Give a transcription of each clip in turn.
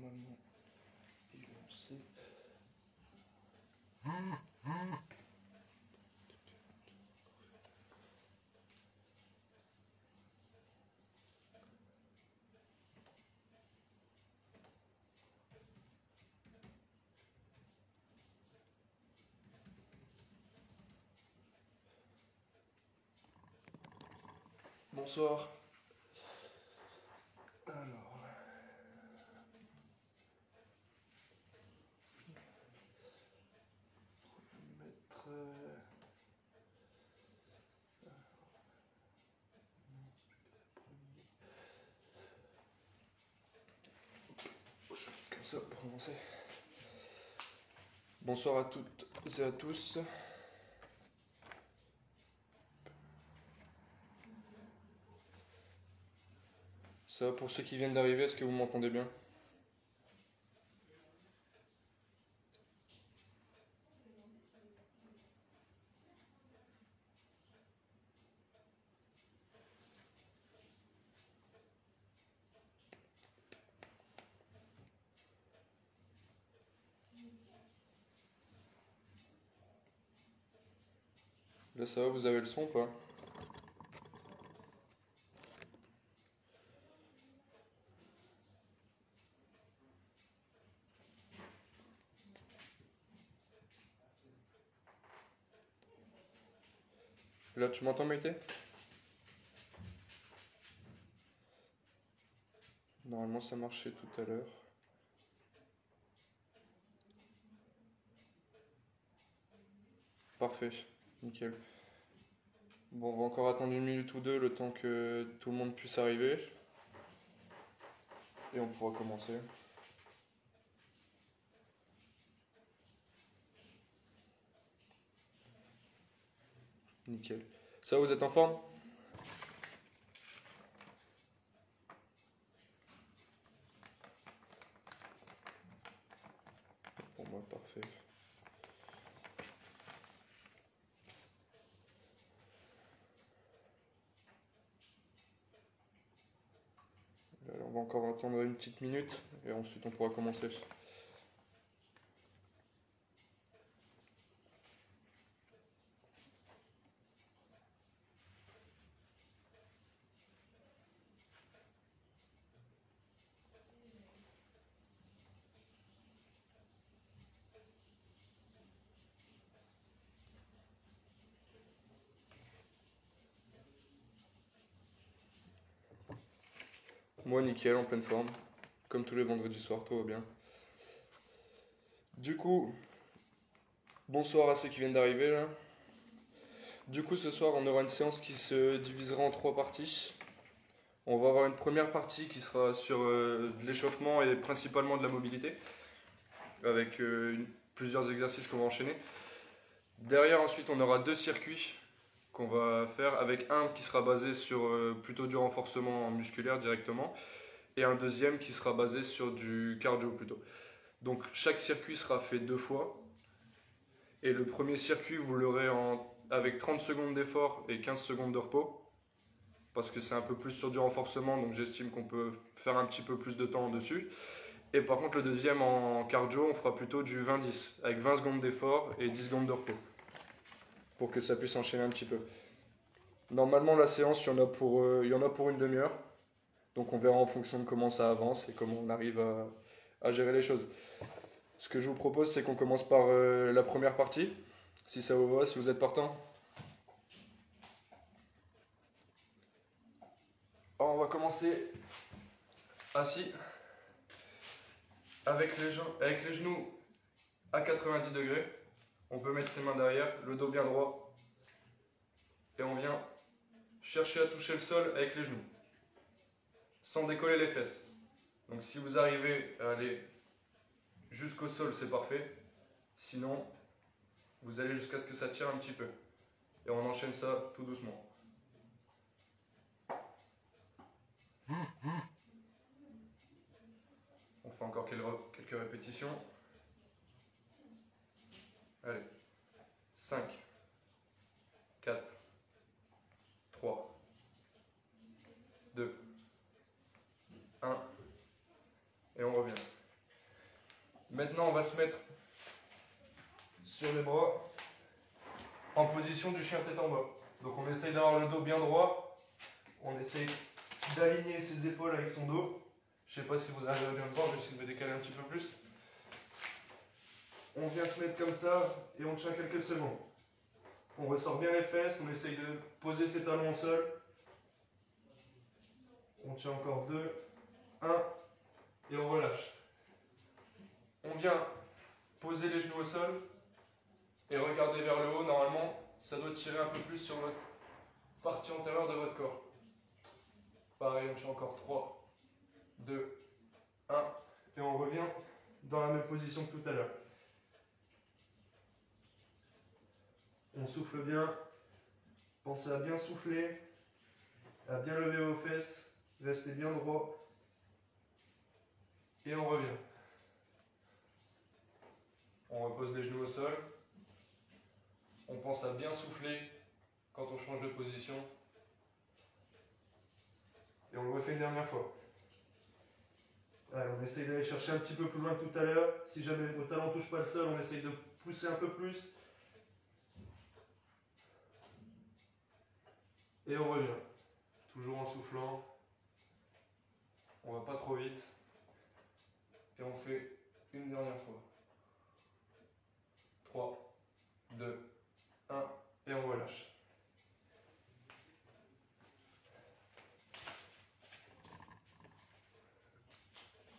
normalement il est lancé. Bonsoir. Alors, mettre. Comme ça pour commencer. Bonsoir à toutes et à tous. Ça va pour ceux qui viennent d'arriver, est-ce que vous m'entendez bien? Là ça va, vous avez le son ou pas? Là tu m'entends Maïté? Normalement ça marchait tout à l'heure. Parfait, nickel. Bon, on va encore attendre une minute ou deux le temps que tout le monde puisse arriver. Et on pourra commencer. Nickel. Ça va, vous êtes en forme? Pour moi, parfait. Alors, on va encore attendre une petite minute et ensuite on pourra commencer. Moi, nickel, en pleine forme. Comme tous les vendredis soirs, tout va bien. Du coup, bonsoir à ceux qui viennent d'arriver là. Du coup, ce soir, on aura une séance qui se divisera en 3 parties. On va avoir une première partie qui sera sur de l'échauffement et principalement de la mobilité, avec plusieurs exercices qu'on va enchaîner. Derrière, ensuite, on aura 2 circuits qu'on va faire, avec un qui sera basé sur plutôt du renforcement musculaire directement, et un deuxième qui sera basé sur du cardio plutôt. Donc chaque circuit sera fait 2 fois, et le premier circuit, vous l'aurez avec 30 secondes d'effort et 15 secondes de repos, parce que c'est un peu plus sur du renforcement, donc j'estime qu'on peut faire un petit peu plus de temps dessus. Et par contre, le deuxième en cardio, on fera plutôt du 20-10, avec 20 secondes d'effort et 10 secondes de repos, pour que ça puisse enchaîner un petit peu. Normalement, la séance, il y en a pour une demi-heure, donc on verra en fonction de comment ça avance et comment on arrive à gérer les choses. Ce que je vous propose, c'est qu'on commence par la première partie, si ça vous va, si vous êtes partant. Alors, on va commencer assis, avec les genoux à 90 degrés. On peut mettre ses mains derrière, le dos bien droit. Et on vient chercher à toucher le sol avec les genoux, sans décoller les fesses. Donc si vous arrivez à aller jusqu'au sol, c'est parfait. Sinon, vous allez jusqu'à ce que ça tire un petit peu. Et on enchaîne ça tout doucement. On fait encore quelques répétitions. Allez. 5, 4, 3, 2, 1. Et on revient. on va se mettre sur les bras en position du chien tête en bas. Donc on essaye d'avoir le dos bien droit. On essaye d'aligner ses épaules avec son dos. Je ne sais pas si vous arrivez à bien le voir, je vais essayer de me décaler un petit peu plus. On vient se mettre comme ça et on tient quelques secondes. On ressort bien les fesses, on essaye de poser ses talons au sol. On tient encore 2, 1 et on relâche. On vient poser les genoux au sol et regarder vers le haut. Normalement, ça doit tirer un peu plus sur votre partie antérieure de votre corps. Pareil, on tient encore 3, 2, 1 et on revient dans la même position que tout à l'heure. On souffle bien. Pensez à bien souffler, à bien lever vos fesses, restez bien droit. Et on revient. On repose les genoux au sol. On pense à bien souffler quand on change de position. Et on le refait une dernière fois. Allez, on essaye d'aller chercher un petit peu plus loin que tout à l'heure. Si jamais vos talons ne touchent pas le sol, on essaye de pousser un peu plus. Et on revient. Toujours en soufflant. On ne va pas trop vite. Et on fait une dernière fois. 3, 2, 1 et on relâche.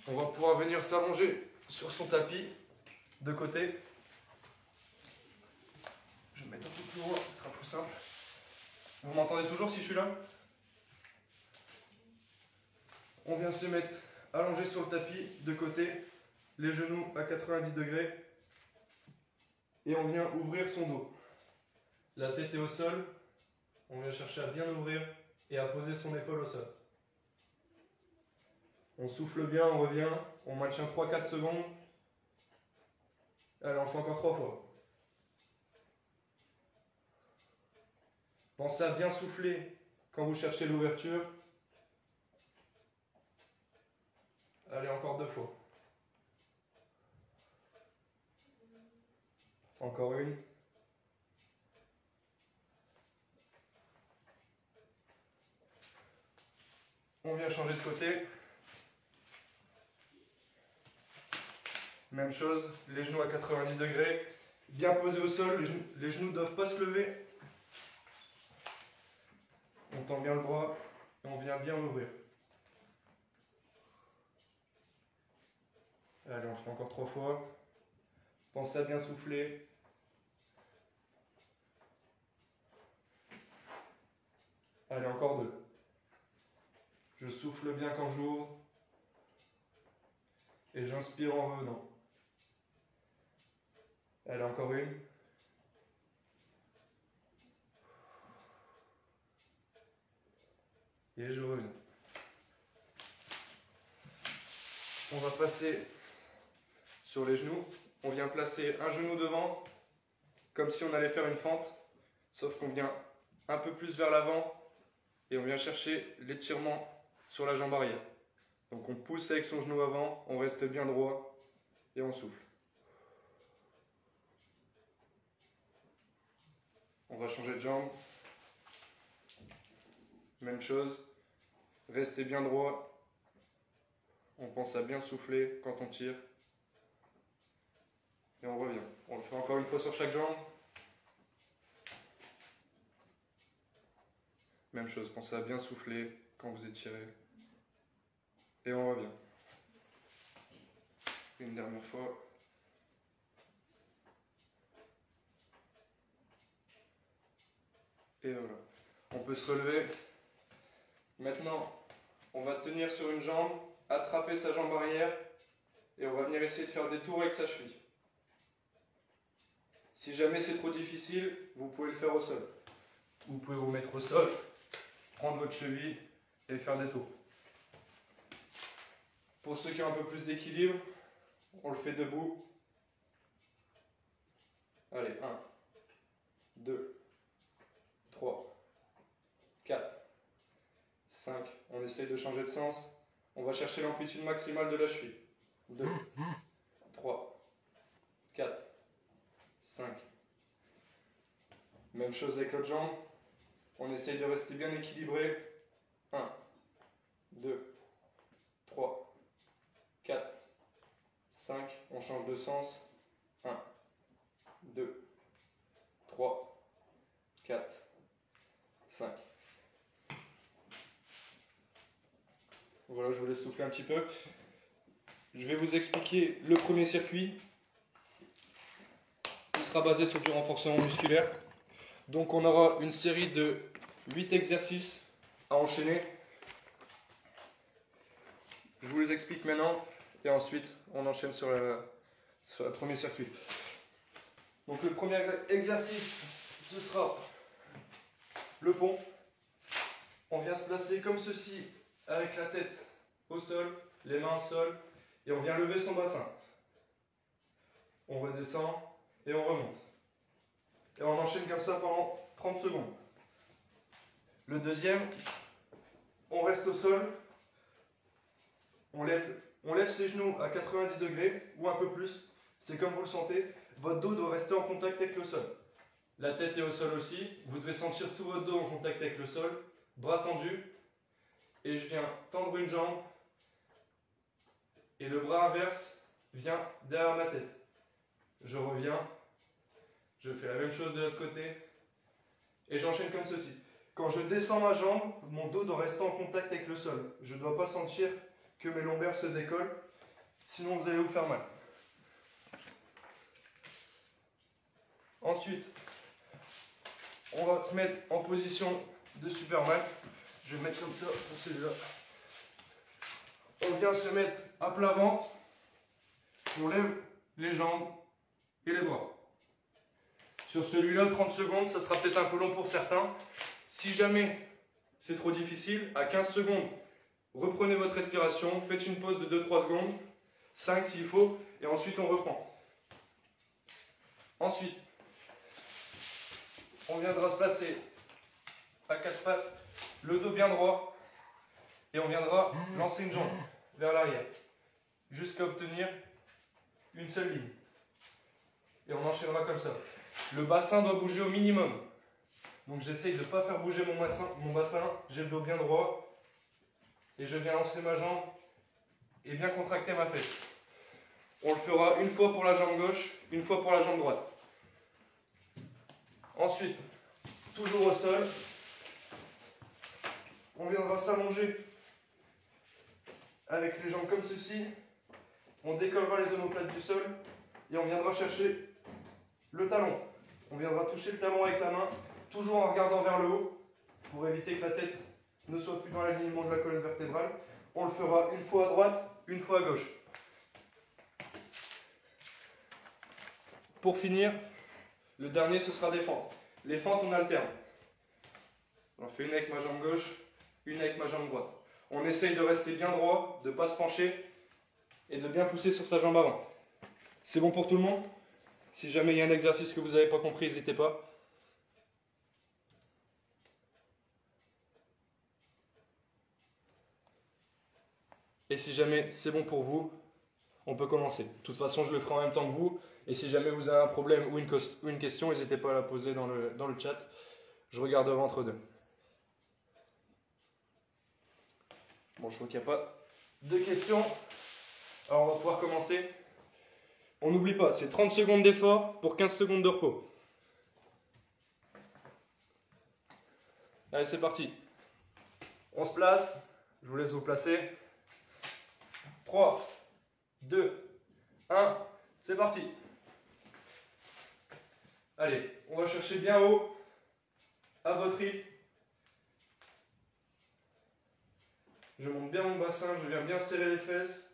On va pouvoir venir s'allonger sur son tapis de côté. Je vais me mettre un peu plus haut, ce sera plus simple. Vous m'entendez toujours si je suis là? On vient se mettre allongé sur le tapis de côté, les genoux à 90 degrés. Et on vient ouvrir son dos. La tête est au sol. On vient chercher à bien ouvrir et à poser son épaule au sol. On souffle bien, on revient. On maintient 3-4 secondes. Allez, on fait encore 3 fois. Pensez à bien souffler quand vous cherchez l'ouverture. Allez, encore 2 fois. Encore une. On vient changer de côté. Même chose, les genoux à 90 degrés. Bien posés au sol, les genoux ne doivent pas se lever. On tend bien le bras et on vient bien l'ouvrir. Allez, on fait encore 3 fois. Pensez à bien souffler. Allez, encore 2. Je souffle bien quand j'ouvre. Et j'inspire en revenant. Allez, encore une. Et je reviens. On va passer sur les genoux. On vient placer un genou devant, comme si on allait faire une fente. Sauf qu'on vient un peu plus vers l'avant et on vient chercher l'étirement sur la jambe arrière. Donc on pousse avec son genou avant, on reste bien droit et on souffle. On va changer de jambe. Même chose. Restez bien droit. On pense à bien souffler quand on tire. Et on revient. On le fait encore une fois sur chaque jambe. Même chose, pensez à bien souffler quand vous étirez. Et on revient. Une dernière fois. Et voilà. On peut se relever. Maintenant, on va tenir sur une jambe, attraper sa jambe arrière et on va venir essayer de faire des tours avec sa cheville. Si jamais c'est trop difficile, vous pouvez le faire au sol. Vous pouvez vous mettre au sol, prendre votre cheville et faire des tours. Pour ceux qui ont un peu plus d'équilibre, on le fait debout. Allez, 1, 2, 3, 4, 5. On essaye de changer de sens. On va chercher l'amplitude maximale de la cheville. 2, 3, 4, 5. Même chose avec l'autre jambe. On essaye de rester bien équilibré. 1, 2, 3, 4, 5. On change de sens. 1, 2, 3, 4, 5. Voilà, je vous laisse souffler un petit peu. Je vais vous expliquer le premier circuit. Il sera basé sur du renforcement musculaire. Donc on aura une série de 8 exercices à enchaîner. Je vous les explique maintenant et ensuite on enchaîne sur le premier circuit. Donc le premier exercice, ce sera le pont. On vient se placer comme ceci avec la tête au sol, les mains au sol et on vient lever son bassin. On redescend et on remonte. Et on enchaîne comme ça pendant 30 secondes. Le deuxième, on reste au sol, on lève ses genoux à 90 degrés ou un peu plus, c'est comme vous le sentez. Votre dos doit rester en contact avec le sol. La tête est au sol aussi, vous devez sentir tout votre dos en contact avec le sol, bras tendus, et je viens tendre une jambe, et le bras inverse vient derrière ma tête. Je reviens, je fais la même chose de l'autre côté, et j'enchaîne comme ceci. Quand je descends ma jambe, mon dos doit rester en contact avec le sol. Je ne dois pas sentir que mes lombaires se décollent, sinon vous allez vous faire mal. Ensuite, on va se mettre en position de Superman. Je vais mettre comme ça pour celui-là. On vient se mettre à plat ventre. On lève les jambes et les bras. Sur celui-là, 30 secondes, ça sera peut-être un peu long pour certains. Si jamais c'est trop difficile, à 15 secondes, reprenez votre respiration, faites une pause de 2-3 secondes, 5 s'il faut, et ensuite on reprend. Ensuite, on viendra se placer à 4 pattes, le dos bien droit, et on viendra lancer une jambe vers l'arrière, jusqu'à obtenir une seule ligne. Et on enchaînera comme ça. Le bassin doit bouger au minimum. Donc j'essaye de ne pas faire bouger mon bassin, j'ai le dos bien droit, et je viens lancer ma jambe et bien contracter ma fesse. On le fera une fois pour la jambe gauche, une fois pour la jambe droite. Ensuite, toujours au sol, on viendra s'allonger avec les jambes comme ceci. On décollera les omoplates du sol et on viendra chercher le talon. On viendra toucher le talon avec la main, toujours en regardant vers le haut, pour éviter que la tête ne soit plus dans l'alignement de la colonne vertébrale. On le fera une fois à droite, une fois à gauche. Pour finir, le dernier ce sera des fentes. Les fentes on alterne. On fait une avec ma jambe gauche, une avec ma jambe droite. On essaye de rester bien droit, de ne pas se pencher et de bien pousser sur sa jambe avant. C'est bon pour tout le monde? Si jamais il y a un exercice que vous n'avez pas compris, n'hésitez pas. Et si jamais c'est bon pour vous, on peut commencer. De toute façon, je le ferai en même temps que vous. Et si jamais vous avez un problème ou une question, n'hésitez pas à la poser dans le chat. Je regarderai entre deux. Bon, je vois qu'il n'y a pas de questions. Alors, on va pouvoir commencer. On n'oublie pas, c'est 30 secondes d'effort pour 15 secondes de repos. Allez, c'est parti. On se place. Je vous laisse vous placer. 3, 2, 1, c'est parti. Allez, on va chercher bien haut, à votre rythme. Je monte bien mon bassin, je viens bien serrer les fesses.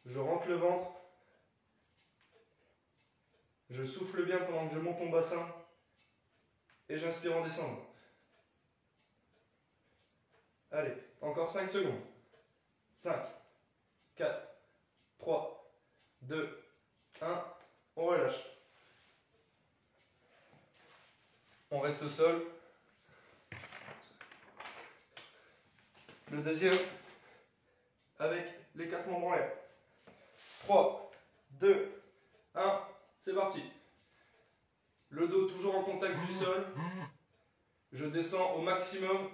Je rentre le ventre. Je souffle bien pendant que je monte mon bassin. Et j'inspire en descendant. Allez, encore 5 secondes. 5, 4, 3, 2, 1. On relâche. On reste au sol. Le deuxième, avec les 4 membres en l'air. 3, 2, 1. c'est parti. Le dos toujours en contact du sol. Je descends au maximum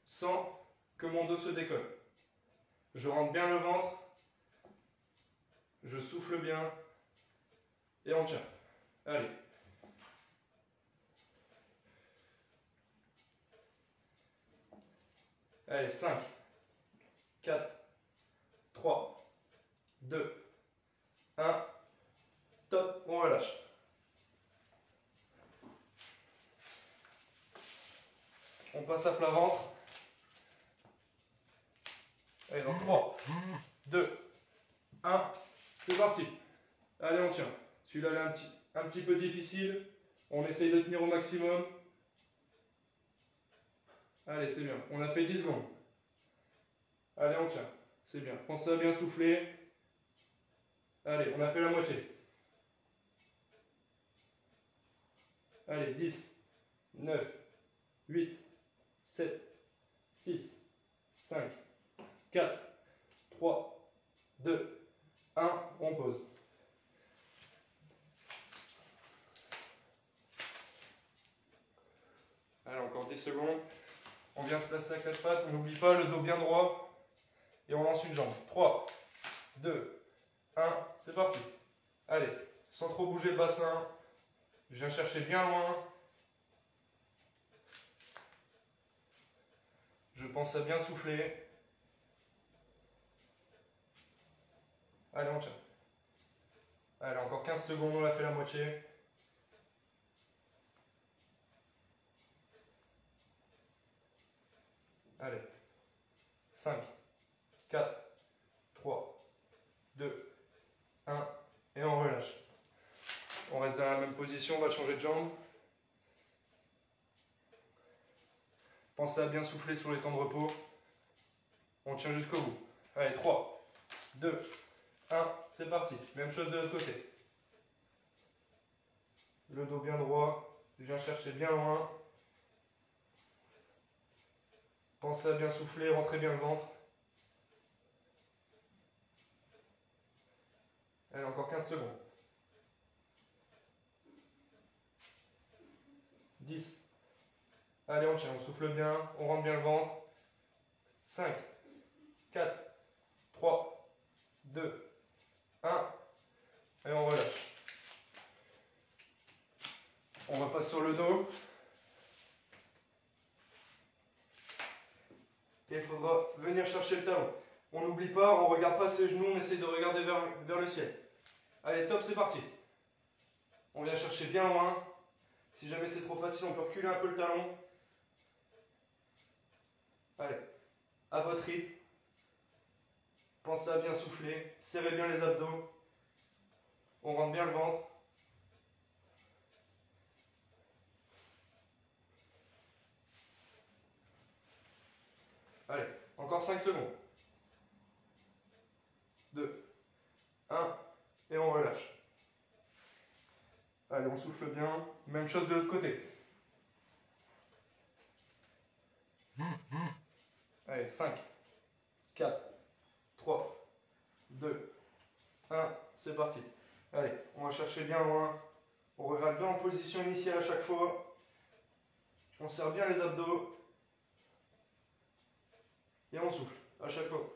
sans que mon dos se décolle. Je rentre bien le ventre. Je souffle bien. Et on tient. Allez. Allez, 5, 4, 3, 2, 1. Top, on relâche. On passe à plat ventre. Allez, dans 3, 2, 1. C'est parti. Allez, on tient. Celui-là, il est un petit peu difficile. On essaye de tenir au maximum. Allez, c'est bien. On a fait 10 secondes. Allez, on tient. C'est bien. Pensez à bien souffler. Allez, on a fait la moitié. Allez, 10, 9, 8, 7, 6, 5, 4, 3, 2, 1. On pose. Allez, encore 10 secondes. On vient se placer à quatre pattes. On n'oublie pas le dos bien droit. Et on lance une jambe. 3, 2, 1. C'est parti. Allez, sans trop bouger le bassin. Je viens chercher bien loin. Je pense à bien souffler. Allez, on tient. Allez, encore 15 secondes, on a fait la moitié. Allez. 5, 4, 3, 2, 1. Et on relâche. On reste dans la même position, on va changer de jambe. Pensez à bien souffler sur les temps de repos. On tient jusqu'au bout. Allez, 3, 2, 1. C'est parti. Même chose de l'autre côté. Le dos bien droit. Je viens chercher bien loin. Pensez à bien souffler, rentrez bien le ventre. Allez, encore 15 secondes. 10. Allez, on tient, on souffle bien, on rentre bien le ventre. 5, 4, 3, 2, 1. Et on relâche. On repasse sur le dos. Et il faudra venir chercher le talon. On n'oublie pas, on ne regarde pas ses genoux, on essaie de regarder vers le ciel. Allez, top, c'est parti. On vient chercher bien loin. Si jamais c'est trop facile, on peut reculer un peu le talon. Allez, à votre rythme. Pensez à bien souffler. Serrez bien les abdos. On rentre bien le ventre. Allez, encore 5 secondes. 2, 1, et on relâche. Allez, on souffle bien. Même chose de l'autre côté. Allez, 5, 4, 3, 2, 1, c'est parti. Allez, on va chercher bien loin. On regarde bien en position initiale à chaque fois. On serre bien les abdos. Et on souffle à chaque fois.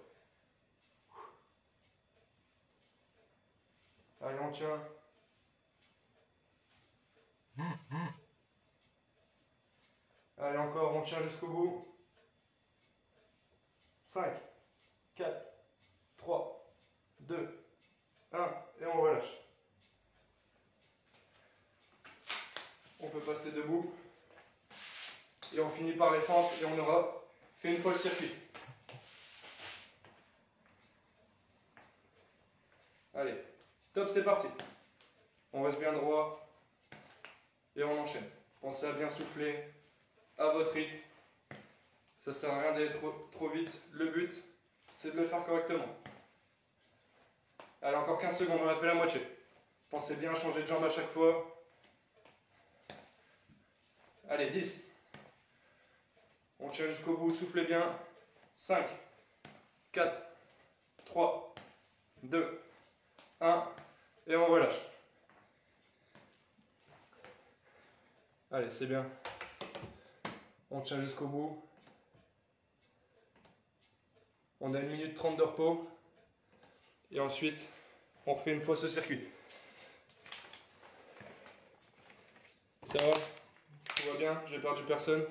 Allez, on tient. Allez, encore, on tient jusqu'au bout. 5, 4, 3, 2, 1, et on relâche. On peut passer debout. Et on finit par les fentes et on aura fait une fois le circuit. Allez, top, c'est parti. On reste bien droit et on enchaîne. Pensez à bien souffler à votre rythme. Ça sert à rien d'aller trop vite. Le but, c'est de le faire correctement. Allez, encore 15 secondes, on a fait la moitié. Pensez bien à changer de jambe à chaque fois. Allez, 10. On tient jusqu'au bout, soufflez bien. 5, 4, 3, 2, 1. Et on relâche. Allez, c'est bien. On tient jusqu'au bout. On a 1 minute 30 de repos. Et ensuite, on refait une fois ce circuit. Ça va? Tout va bien? J'ai perdu personne?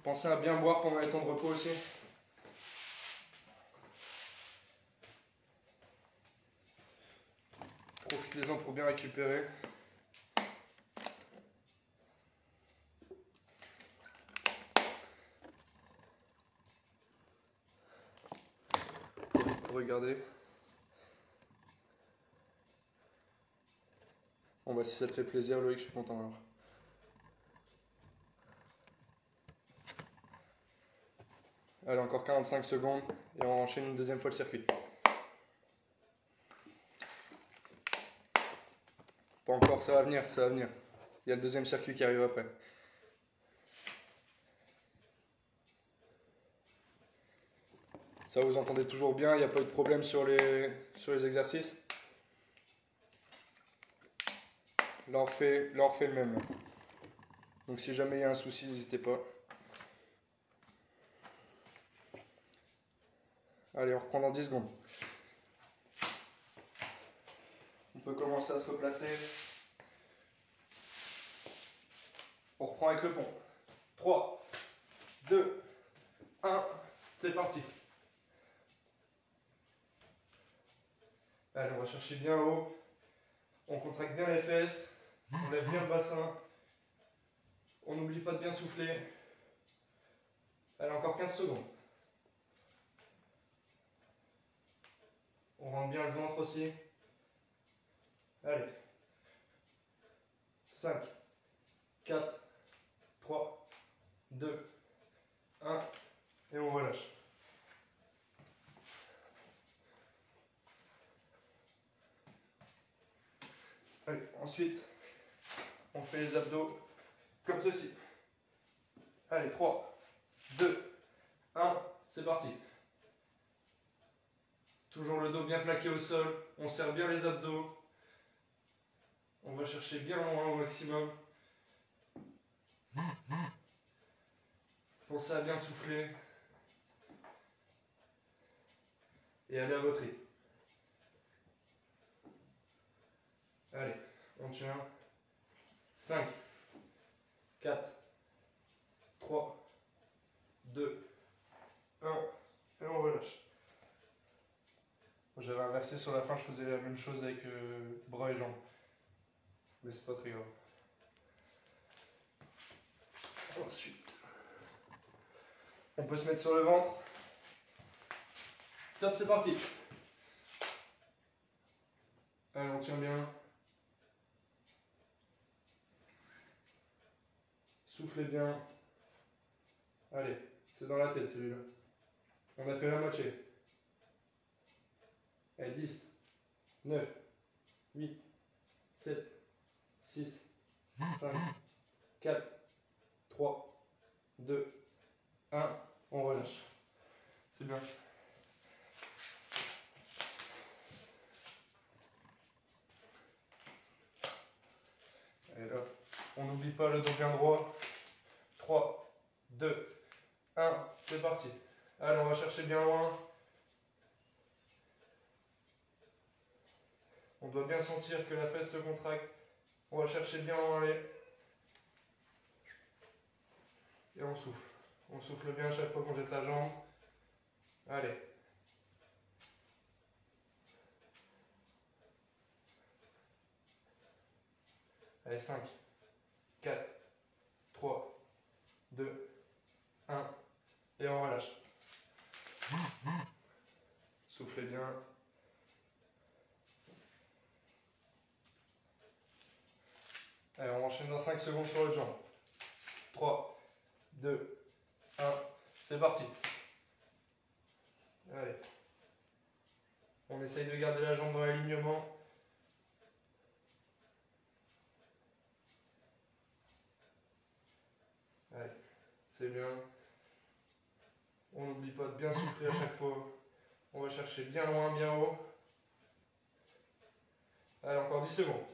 Pensez à bien boire pendant les temps de repos aussi. Profitez-en pour bien récupérer. Pour regarder. Bon bah si ça te fait plaisir Loïc, je suis content alors. Allez, encore 45 secondes et on enchaîne une deuxième fois le circuit. Pas encore, ça va venir, ça va venir. Il y a le deuxième circuit qui arrive après. Ça, vous entendez toujours bien, il n'y a pas eu de problème sur les exercices. Là, on refait le même. Là. Donc si jamais il y a un souci, n'hésitez pas. Allez, on reprend dans 10 secondes. On peut commencer à se replacer. On reprend avec le pont. 3, 2, 1, c'est parti. Allez, on va chercher bien haut. On contracte bien les fesses. On lève bien le bassin. On n'oublie pas de bien souffler. Allez, encore 15 secondes. On rentre bien le ventre aussi. Allez. 5, 4, 3, 2, 1. Et on relâche. Allez, ensuite, on fait les abdos comme ceci. Allez, 3, 2, 1, c'est parti. Toujours le dos bien plaqué au sol. On serre bien les abdos. On va chercher bien loin au maximum. Pensez à bien souffler. Et allez à votre rythme. Allez, on tient. 5, 4, 3, 2, 1. Et on relâche. J'avais inversé sur la fin, je faisais la même chose avec bras et jambes. Mais c'est pas très grave. Ensuite, on peut se mettre sur le ventre. Top, c'est parti. Allez, on tient bien. Soufflez bien. Allez, c'est dans la tête celui-là. On a fait la moitié. Allez, 10, 9, 8, 7, 6, 5, 4, 3, 2, 1. On relâche. C'est bien. Et là, on n'oublie pas le dos bien droit. 3, 2, 1, c'est parti. Allez, on va chercher bien loin. On doit bien sentir que la fesse se contracte. On va chercher bien loin aller. Et on souffle. On souffle bien chaque fois qu'on jette la jambe. Allez. Allez, 5, 4, 3, 2, 1. Et on relâche. Soufflez bien. Allez, on enchaîne dans 5 secondes sur l'autre jambe. 3, 2, 1. C'est parti. Allez. On essaye de garder la jambe dans l'alignement. Allez, c'est bien. On n'oublie pas de bien souffler à chaque fois. On va chercher bien loin, bien haut. Allez, encore 10 secondes.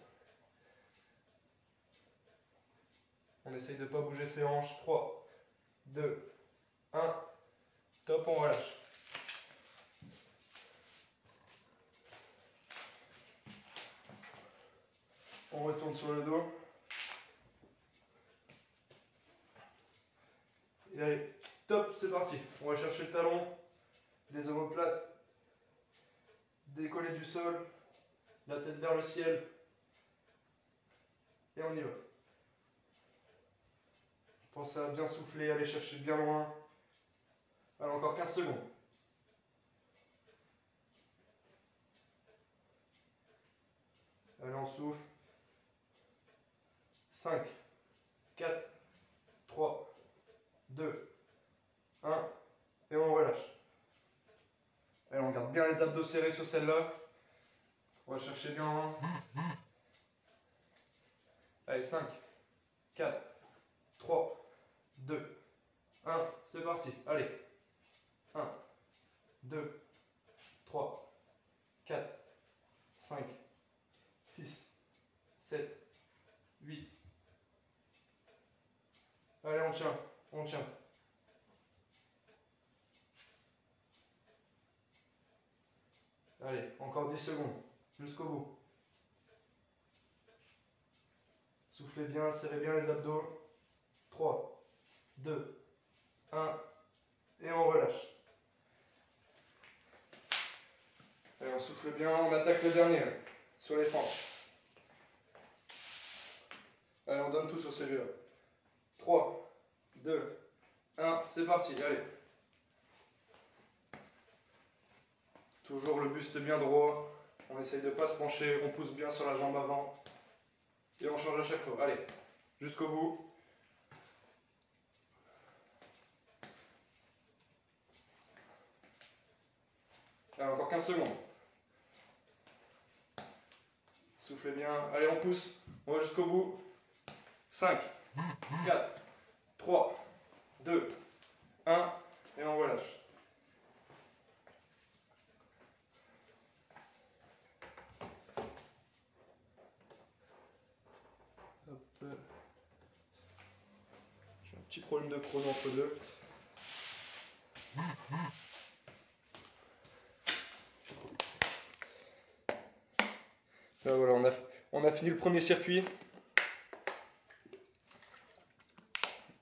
On essaye de ne pas bouger ses hanches. 3, 2, 1. Top, on relâche. On retourne sur le dos. Et allez, top, c'est parti. On va chercher le talon, les omoplates, décoller du sol, la tête vers le ciel. Et on y va. Pensez à bien souffler, aller chercher bien loin. Allez, encore 15 secondes. Allez, on souffle. 5, 4, 3, 2, 1. Et on relâche. Allez, on garde bien les abdos serrés sur celle-là. On va chercher bien loin. Allez, 5, 4, 3, 2, 1. C'est parti. Allez. 1, 2, 3, 4, 5, 6, 7, 8. Allez, on tient. On tient. Allez, encore 10 secondes. Jusqu'au bout. Soufflez bien, serrez bien les abdos. 3, 2, 1. Et on relâche. Allez, on souffle bien, on attaque le dernier. Sur les fentes. Allez, on donne tout sur celui-là. 3, 2, 1. C'est parti, allez. Toujours le buste bien droit. On essaye de ne pas se pencher. On pousse bien sur la jambe avant. Et on change à chaque fois. Allez, jusqu'au bout. Allez, encore 15 secondes. Soufflez bien. Allez, on pousse. On va jusqu'au bout. 5, 4, 3, 2, 1. Et on relâche. Hop. J'ai un petit problème de chrono entre deux. Là, voilà, on a fini le premier circuit.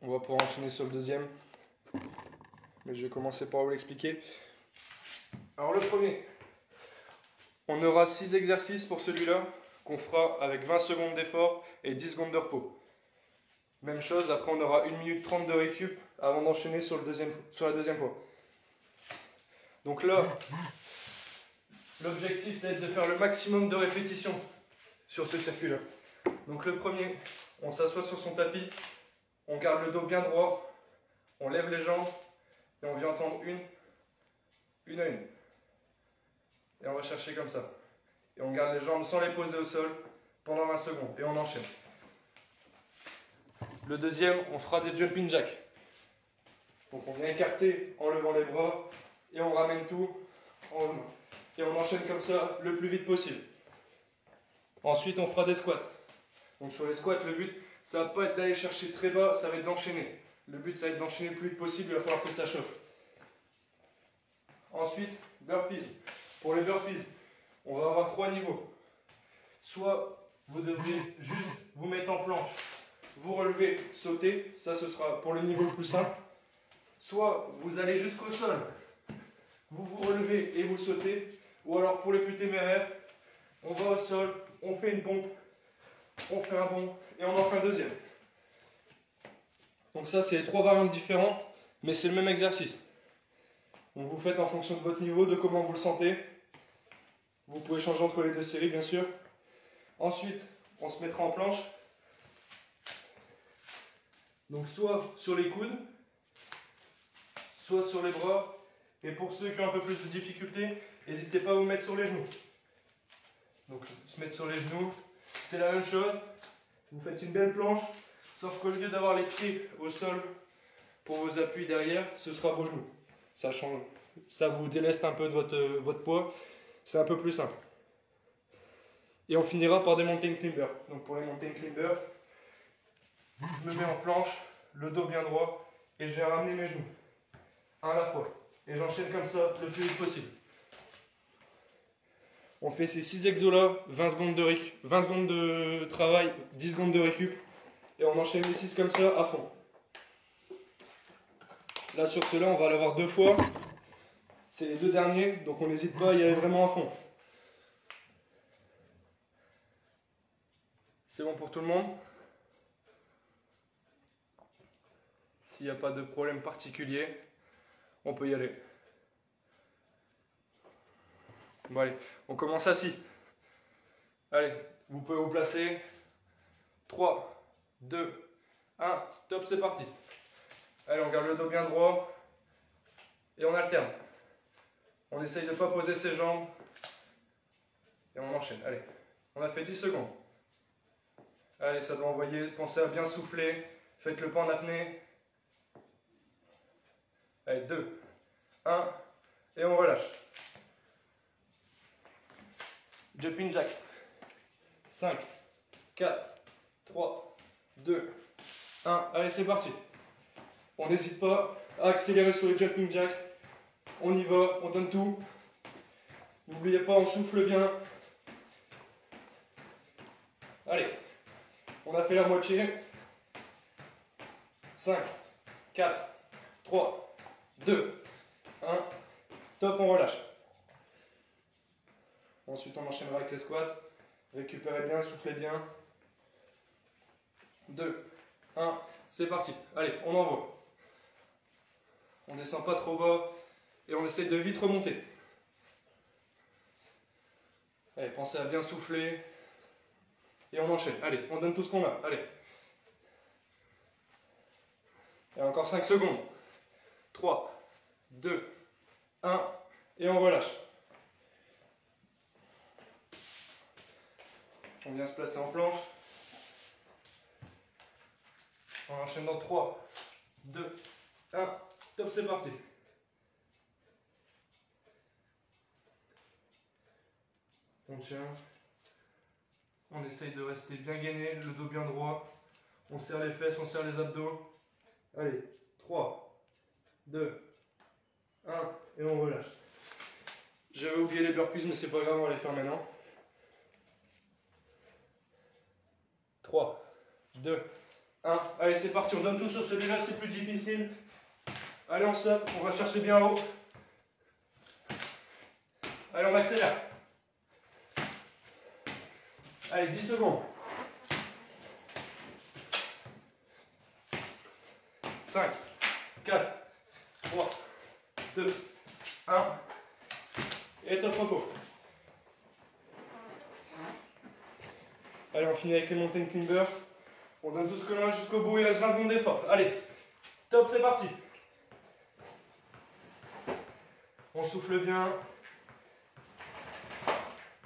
On va pouvoir enchaîner sur le deuxième. Mais je vais commencer par vous l'expliquer. Alors le premier, on aura 6 exercices pour celui-là, qu'on fera avec 20 secondes d'effort et 10 secondes de repos. Même chose, après on aura 1 minute 30 de récup avant d'enchaîner sur la deuxième fois. Donc là, l'objectif c'est de faire le maximum de répétitions sur ce circuit-là. Donc le premier, on s'assoit sur son tapis, on garde le dos bien droit, on lève les jambes et on vient tendre une à une. Et on va chercher comme ça. Et on garde les jambes sans les poser au sol pendant 20 secondes et on enchaîne. Le deuxième, on fera des jumping jacks. Donc on vient écarter en levant les bras et on ramène tout en revenant. Et on enchaîne comme ça le plus vite possible. Ensuite, on fera des squats. Donc sur les squats, le but, ça va pas être d'aller chercher très bas, ça va être d'enchaîner. Le but, ça va être d'enchaîner le plus vite possible, il va falloir que ça chauffe. Ensuite, burpees. Pour les burpees, on va avoir 3 niveaux. Soit vous devrez juste vous mettre en planche, vous relever, sauter, ça ce sera pour le niveau le plus simple. Soit vous allez jusqu'au sol, vous vous relevez et vous sautez. Ou alors pour les plus téméraires, on va au sol, on fait une pompe, on fait un bond et on en fait un deuxième. Donc ça c'est les 3 variantes différentes, mais c'est le même exercice. Donc vous faites en fonction de votre niveau, de comment vous le sentez. Vous pouvez changer entre les deux séries bien sûr. Ensuite, on se mettra en planche. Donc soit sur les coudes, soit sur les bras. Et pour ceux qui ont un peu plus de difficultés, n'hésitez pas à vous mettre sur les genoux. Donc se mettre sur les genoux, c'est la même chose. Vous faites une belle planche, sauf qu'au lieu d'avoir les pieds au sol pour vos appuis derrière, ce sera vos genoux. Ça change. Ça vous déleste un peu de votre poids. C'est un peu plus simple. Et on finira par des mountain climbers. Donc pour les mountain climbers, je me mets en planche, le dos bien droit, et je vais ramener mes genoux. Un à la fois. Et j'enchaîne comme ça le plus vite possible. On fait ces 6 exos là, 20 secondes de travail, 10 secondes de récup. Et on enchaîne les 6 comme ça à fond. Là sur ceux-là, on va l'avoir 2 fois. C'est les 2 derniers, donc on n'hésite pas à y aller vraiment à fond. C'est bon pour tout le monde? S'il n'y a pas de problème particulier, on peut y aller. Bon allez, on commence assis. Allez, vous pouvez vous placer. 3, 2, 1, top, c'est parti. Allez, on garde le dos bien droit et on alterne. On essaye de ne pas poser ses jambes et on enchaîne. Allez, on a fait 10 secondes. Allez, ça doit envoyer. Pensez à bien souffler. Faites le pas en apnée. Allez, 2, 1 et on relâche. Jumping jack. 5, 4, 3, 2, 1. Allez, c'est parti. On n'hésite pas à accélérer sur les jumping jacks. On y va, on donne tout. N'oubliez pas, on souffle bien. Allez, on a fait la moitié. 5, 4, 3, 2, 1. Top, on relâche. Ensuite, on enchaînera avec les squats. Récupérez bien, soufflez bien. 2, 1, c'est parti. Allez, on envoie. On ne descend pas trop bas et on essaie de vite remonter. Allez, pensez à bien souffler. Et on enchaîne. Allez, on donne tout ce qu'on a. Allez. Et encore 5 secondes. 3, 2, 1. Et on relâche. On vient se placer en planche. On enchaîne dans 3, 2, 1. Top, c'est parti. On tient. On essaye de rester bien gainé, le dos bien droit. On serre les fesses, on serre les abdos. Allez, 3, 2, 1, et on relâche. J'avais oublié les burpees, mais c'est pas grave, on va les faire maintenant. 3, 2, 1. Allez, c'est parti, on donne tout sur celui-là, c'est plus difficile. Allez, on saute, on va chercher bien haut. Allez, on accélère. Allez, 10 secondes. 5, 4, 3, 2, 1. Et top repos. Allez, on finit avec les mountain climbers. On donne tout ce que l'on a jusqu'au bout, il reste 20 secondes d'effort. Allez, top, c'est parti. On souffle bien.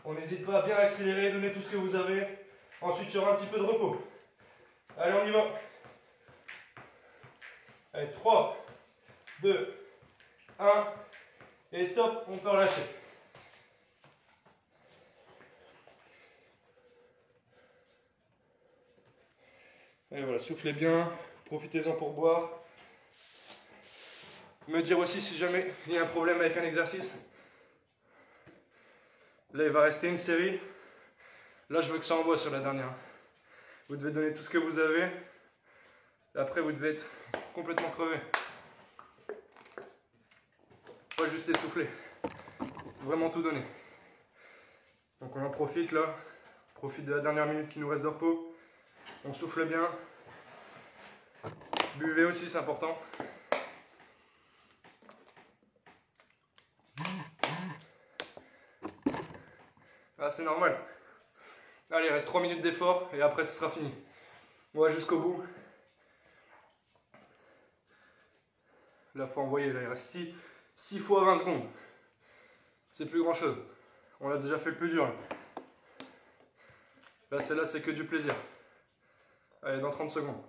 On n'hésite pas à bien accélérer, donner tout ce que vous avez. Ensuite, il y aura un petit peu de repos. Allez, on y va. Allez, 3, 2, 1. Et top, on peut relâcher. Et voilà, soufflez bien. Profitez-en pour boire. Me dire aussi si jamais il y a un problème avec un exercice. Là, il va rester une série. Là, je veux que ça envoie sur la dernière. Vous devez donner tout ce que vous avez. Après, vous devez être complètement crevé. Pas juste essoufflé. Vraiment tout donner. Donc, on en profite là. On profite de la dernière minute qui nous reste de repos. On souffle bien. Buvez aussi, c'est important. Ah, c'est normal. Allez, il reste 3 minutes d'effort et après ce sera fini. On va jusqu'au bout. Là, faut envoyer. Là, il reste 6 fois 20 secondes. C'est plus grand chose. On a déjà fait le plus dur. Là, celle-là, c'est que du plaisir. Allez, dans 30 secondes.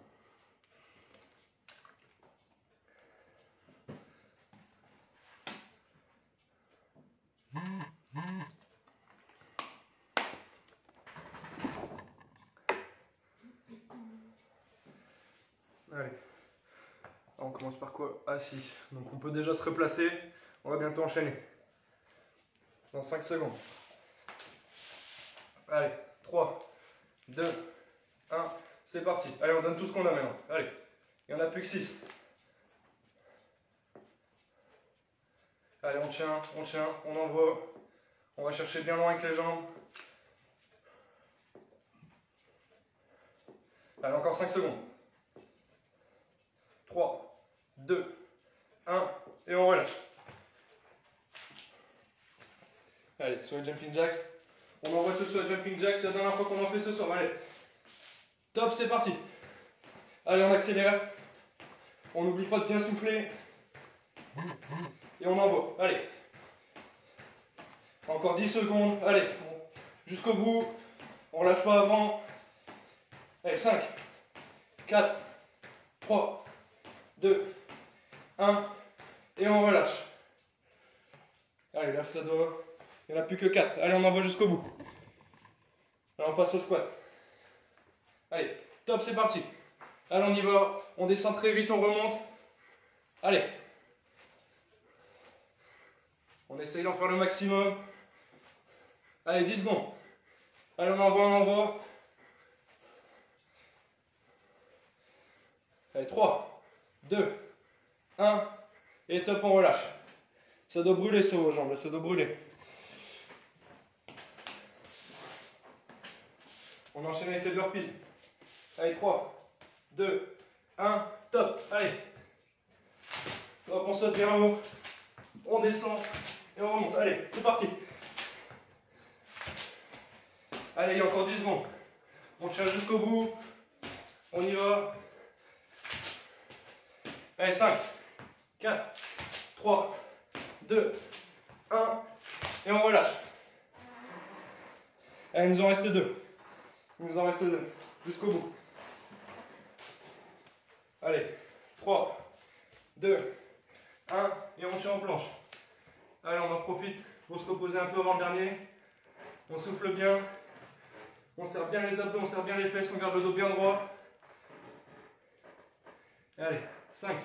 commence par quoi? Assis. Donc on peut déjà se replacer. On va bientôt enchaîner. Dans 5 secondes. Allez, 3, 2, 1, c'est parti. Allez, on donne tout ce qu'on a maintenant. Allez, il n'y en a plus que 6. Allez, on tient, on envoie. On va chercher bien loin avec les jambes. Allez, encore 5 secondes. 3, 2, 1, et on relâche. Allez, sur le jumping jack. On envoie tout sur le jumping jack, c'est la dernière fois qu'on en fait ce soir. Allez, top, c'est parti. Allez, on accélère. On n'oublie pas de bien souffler. Et on envoie. Allez. Encore 10 secondes. Allez, jusqu'au bout. On ne relâche pas avant. Allez, 5, 4, 3, 2, 1. Et on relâche. Allez, là, ça doit... Il n'y en a plus que 4. Allez, on envoie jusqu'au bout. Allez, on passe au squat. Allez, top, c'est parti. Allez, on y va. On descend très vite, on remonte. Allez. On essaye d'en faire le maximum. Allez, 10 secondes. Allez, on envoie, on envoie. Allez, 3, 2, 1. Et top, on relâche. Ça doit brûler sur vos jambes, ça doit brûler. On enchaîne avec les burpees. Allez, 3, 2, 1, top. Allez. Hop, on saute bien haut. On descend et on remonte. Allez, c'est parti. Allez, il y a encore 10 secondes. On tient jusqu'au bout. On y va. Allez, 5, 4, 3, 2, 1. Et on relâche. Allez, il nous en reste 2. Il nous en reste 2. Jusqu'au bout. Allez, 3, 2, 1. Et on tient en planche. Allez, on en profite pour se reposer un peu avant le dernier. On souffle bien. On serre bien les abdos, on serre bien les fesses, on garde le dos bien droit. Allez, 5,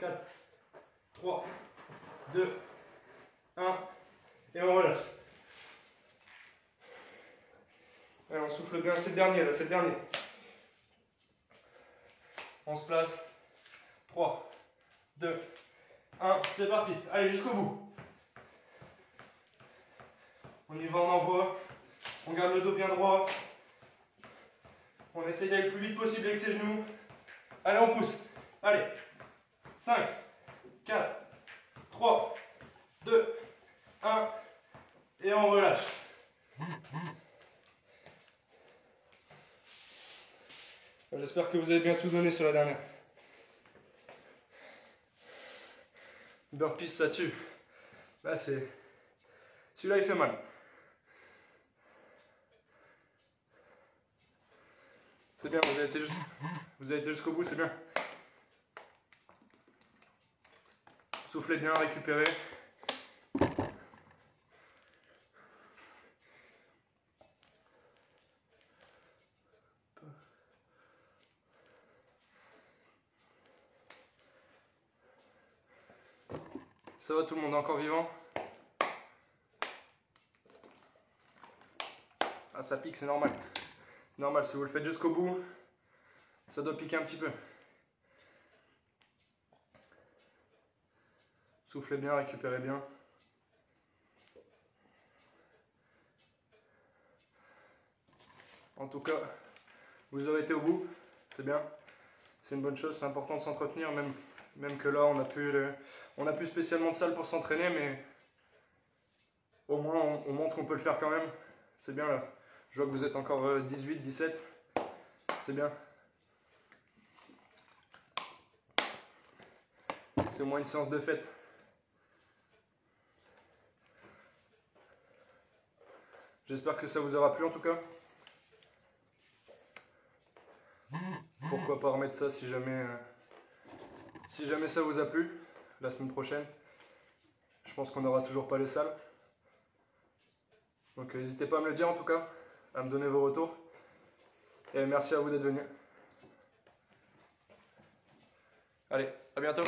4, 3, 2, 1. Et on relâche. Allez, on souffle bien, c'est le dernier là, c'est le dernier. On se place. 3, 2, 1, c'est parti. Allez, jusqu'au bout. On y va, on envoie. On garde le dos bien droit. On essaye d'aller le plus vite possible avec ses genoux. Allez, on pousse. Allez. 5, 4, 3, 2, 1. Et on relâche. J'espère que vous avez bien tout donné sur la dernière. Burpees, ça tue. Là, c'est... Celui-là, il fait mal. C'est bien, vous avez été jusqu'au bout, c'est bien. Soufflez bien, récupérez. Ça va, tout le monde est encore vivant? Ah, ça pique, c'est normal. C'est normal, si vous le faites jusqu'au bout, ça doit piquer un petit peu. Soufflez bien, récupérez bien. En tout cas, vous aurez été au bout, c'est bien. C'est une bonne chose, c'est important de s'entretenir, même que là, on n'a plus spécialement de salle pour s'entraîner, mais au moins, on montre qu'on peut le faire quand même. C'est bien là. Je vois que vous êtes encore 18, 17. C'est bien. C'est au moins une séance de fête. J'espère que ça vous aura plu en tout cas. Pourquoi pas remettre ça si jamais ça vous a plu la semaine prochaine. Je pense qu'on n'aura toujours pas les salles. Donc n'hésitez pas à me le dire en tout cas, à me donner vos retours. Et merci à vous d'être venus. Allez, à bientôt.